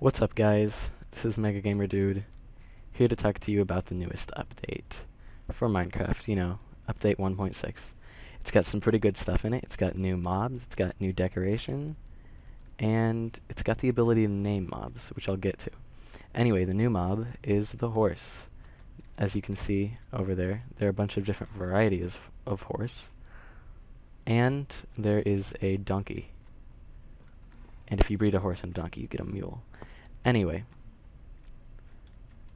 What's up, guys? This is Mega Gamer Dude, here to talk to you about the newest update for Minecraft, update 1.6. It's got some pretty good stuff in it. It's got new mobs, it's got new decoration, and it's got the ability to name mobs, which I'll get to. Anyway, the new mob is the horse. As you can see over there, there are a bunch of different varieties of horse, and there is a donkey. And if you breed a horse and a donkey, you get a mule. Anyway,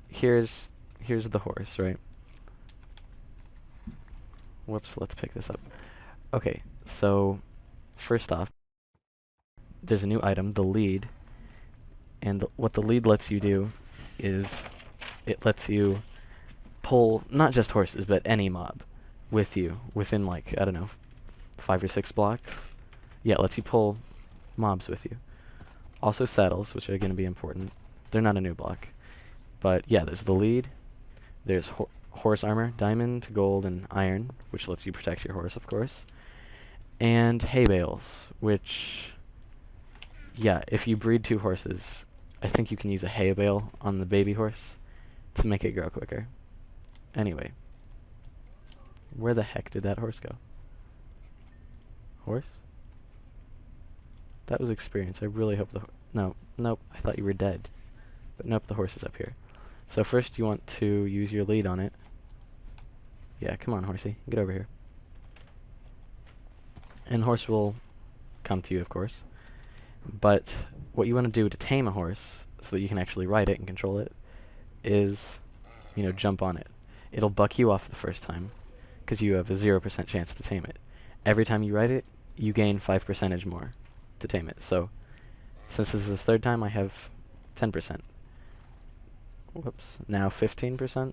here's the horse, right? Whoops, let's pick this up. Okay, so first off, there's a new item, the lead, and what the lead lets you do is it lets you pull not just horses, but any mob with you within, like, I don't know, 5 or 6 blocks. Yeah, it lets you pull mobs with you. Also saddles, which are going to be important. They're not a new block. But yeah, there's the lead. There's horse armor, diamond, gold, and iron, which lets you protect your horse, of course. And hay bales, which, yeah, if you breed 2 horses, I think you can use a hay bale on the baby horse to make it grow quicker. Anyway, where the heck did that horse go? Horse? That was experience. I really hope nope, I thought you were dead. But nope, the horse is up here. So first you want to use your lead on it. Yeah, come on, horsey. Get over here. And horse will come to you, of course. But what you want to do to tame a horse, so that you can actually ride it and control it, is, jump on it. It'll buck you off the first time, because you have a 0% chance to tame it. Every time you ride it, you gain 5% more to tame it. So, since this is the 3rd time, I have 10%. Whoops. Now 15%.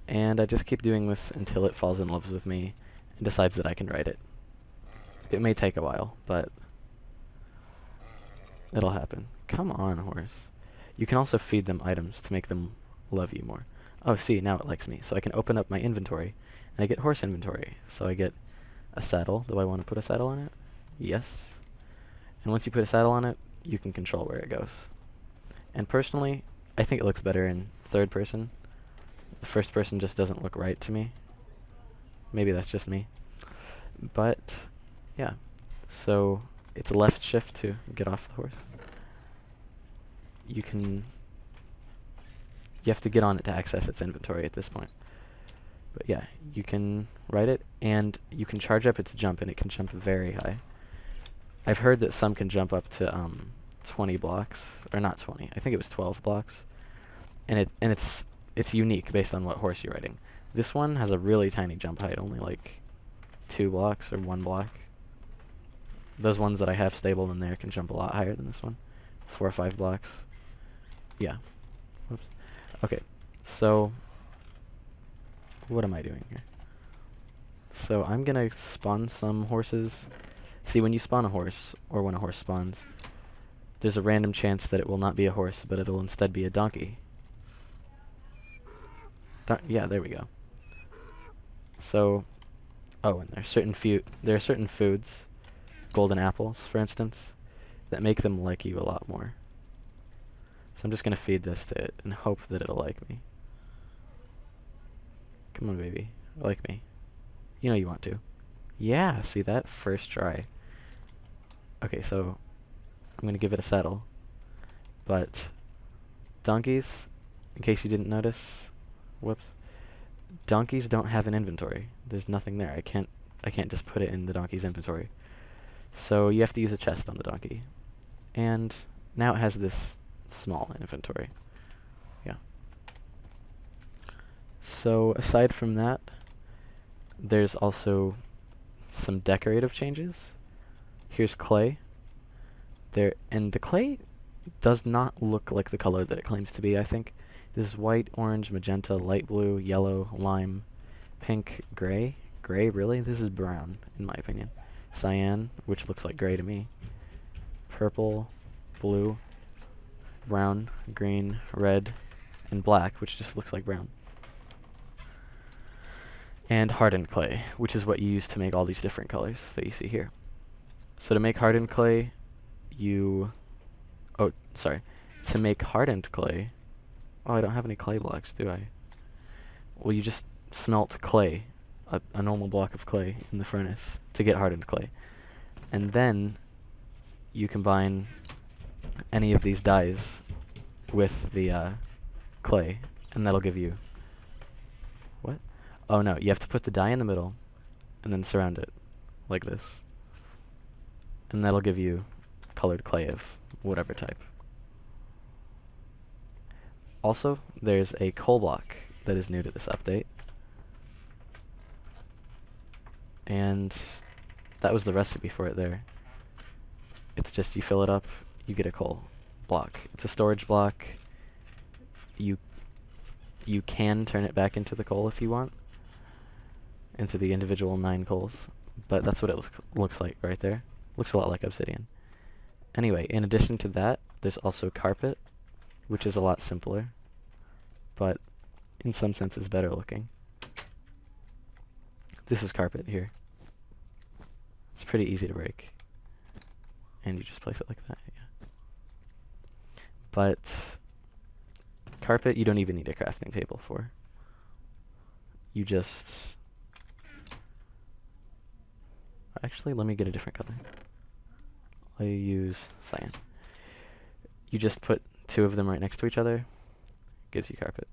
And I just keep doing this until it falls in love with me and decides that I can ride it. It may take a while, but it'll happen. Come on, horse. You can also feed them items to make them love you more. Oh, see, now it likes me. So I can open up my inventory, and I get horse inventory. So I get a saddle. Do I want to put a saddle on it? Yes. And once you put a saddle on it, you can control where it goes. And personally, I think it looks better in 3rd person. The 1st person just doesn't look right to me. Maybe that's just me. But, yeah. So, it's a left shift to get off the horse. You have to get on it to access its inventory at this point. But yeah, you can ride it, and you can charge up its jump, and it can jump very high. I've heard that some can jump up to 20 blocks, or not 20. I think it was 12 blocks, and it's unique based on what horse you're riding. This one has a really tiny jump height, only like 2 blocks or 1 block. Those ones that I have stable in there can jump a lot higher than this one, 4 or 5 blocks. Yeah. Whoops. Okay. So, what am I doing here? So I'm gonna spawn some horses. See, when you spawn a horse, or when a horse spawns, there's a random chance that it will not be a horse, but it'll instead be a donkey. Yeah, there we go. So, oh, and there are certain foods, golden apples, for instance, that make them like you a lot more. So I'm just gonna feed this to it and hope that it'll like me. Come on, baby. Like me. You know you want to. Yeah, see that? First try. Okay, so I'm gonna give it a saddle. But donkeys, in case you didn't notice, whoops. Donkeys don't have an inventory. There's nothing there. I can't just put it in the donkey's inventory. So you have to use a chest on the donkey. And now it has this small inventory. Yeah. So aside from that, there's also some decorative changes. Here's clay. And the clay does not look like the color that it claims to be, I think. This is white, orange, magenta, light blue, yellow, lime, pink, gray. Gray, really? This is brown, in my opinion. Cyan, which looks like gray to me. Purple, blue, brown, green, red, and black, which just looks like brown. And hardened clay, which is what you use to make all these different colors that you see here. So to make hardened clay, you oh, sorry, to make hardened clay. Oh, I don't have any clay blocks, do I? Well, you just smelt clay, a normal block of clay in the furnace to get hardened clay. And then you combine any of these dyes with the clay, and that'll give you... What? Oh no, you have to put the dye in the middle, and then surround it, like this. And that'll give you colored clay of whatever type. Also, there's a coal block that is new to this update. And that was the recipe for it there. It's just you fill it up, you get a coal block. It's a storage block. You can turn it back into the coal if you want, into the individual 9 coals, but that's what it looks like right there. Looks a lot like obsidian. Anyway, in addition to that, there's also carpet, which is a lot simpler, but in some senses better looking. This is carpet here. It's pretty easy to break. And you just place it like that, yeah. But carpet you don't even need a crafting table for. You just... Actually, let me get a different color. I'll use cyan. You just put 2 of them right next to each other, gives you carpet.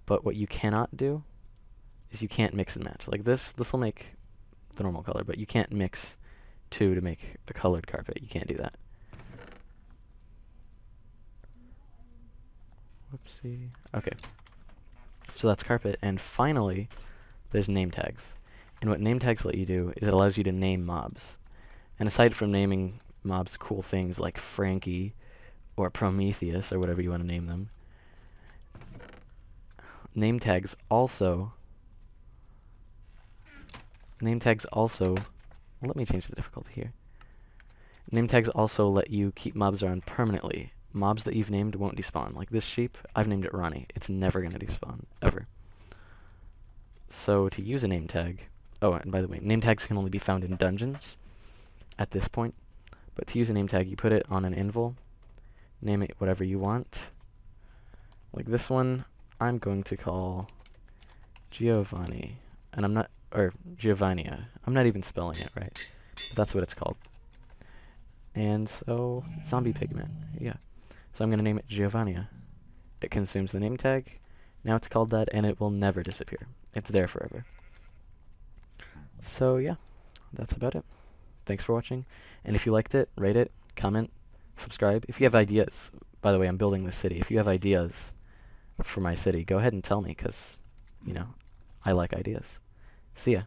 But what you cannot do is you can't mix and match. Like this will make the normal color, but you can't mix 2 to make a colored carpet. You can't do that. Whoopsie. Okay. So that's carpet, and finally, there's name tags. And what name tags let you do is it allows you to name mobs. And aside from naming mobs cool things like Frankie or Prometheus or whatever you want to name them, name tags also, let me change the difficulty here. Name tags also let you keep mobs around permanently. Mobs that you've named won't despawn. Like this sheep, I've named it Ronnie. It's never going to despawn, ever. So to use a name tag, oh, and by the way, name tags can only be found in dungeons at this point. But to use a name tag, you put it on an anvil, name it whatever you want. Like this one, I'm going to call Giovanni, and I'm not, or Giovannia. I'm not even spelling it right, but that's what it's called. And so, zombie pigman, yeah. So I'm going to name it Giovannia. It consumes the name tag. Now it's called that, and it will never disappear. It's there forever. So yeah, that's about it. Thanks for watching, and if you liked it, rate it, comment, subscribe. If you have ideas, by the way, I'm building this city. If you have ideas for my city, go ahead and tell me, because, you know, I like ideas. See ya.